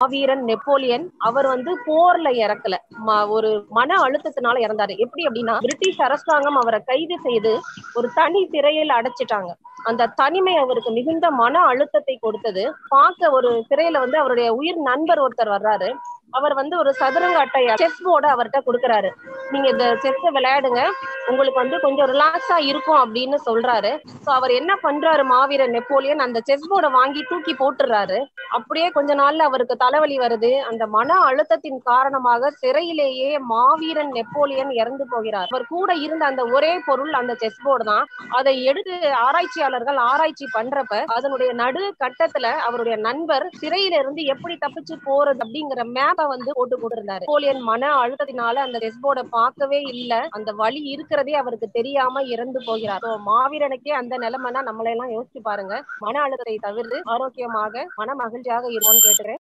மாவீரன் Napoleon அவர் வந்து போர்ல இறக்கல. ஒரு மன அழுத்தத்தினால இறந்தாரு. எப்படி அப்படின்னா, பிரிட்டிஷ் அரசாங்கம் அவரை கைது செய்து ஒரு தனி சிறையில் அடைச்சிட்டாங்க. அந்த தனிமை அவருக்கு மிகுந்த மன அழுத்தத்தை கொடுத்தது. பார்க்க ஒரு சிறையில வந்து அவருடைய உயிர் நண்பர் ஒருத்தர் வர்றாரு. அவர் வந்து ஒரு சதுரங்க அட்டை செஸ் போர்டு அவர்கிட்ட கொடுக்குறாரு. நீங்க இந்த செஸ் விளையாடுங்க, உங்களுக்கு வந்து கொஞ்சம் ரிலாக்ஸா இருக்கும் அப்படின்னு சொல்றாரு. சோ அவர் என்ன பண்றாரு, மாவீரன் நெப்போலியன் அந்த செஸ் போர்டை வாங்கி தூக்கி போட்டுறாரு. அப்படியே கொஞ்ச நாள்ல அவருக்கு தலைவலி வருது. அந்த மன அழுத்தத்தின் காரணமாக சிறையிலேயே மாவீரன் நெப்போலியன் இறந்து போகிறார். அவர் கூட இருந்த அந்த ஒரே பொருள் அந்த செஸ் போர்டு தான். அதை எடுத்து ஆராய்ச்சியாளர்கள் ஆராய்ச்சி பண்றப்ப அதனுடைய நடு கட்டத்துல அவருடைய நண்பர் சிறையில இருந்து எப்படி தப்பிச்சு போறது அப்படிங்கிற மேப்பை வந்து போட்டு கொடுத்திருந்தாரு. நெப்போலியன் மன அழுத்தத்தினால அந்த செஸ் போர்டை பார்க்கவே இல்ல. அந்த வழி இருக்கிறதே அவருக்கு தெரியாம இறந்து போகிறார். மாவீரனுக்கே அந்த நிலைமைனா நம்மளை எல்லாம் யோசிச்சு பாருங்க. மன அழுத்தத்தை தவிர்த்து ஆரோக்கியமாக மன மகிழ்ச்சியாக இருக்கும்னு கேட்டுறேன்.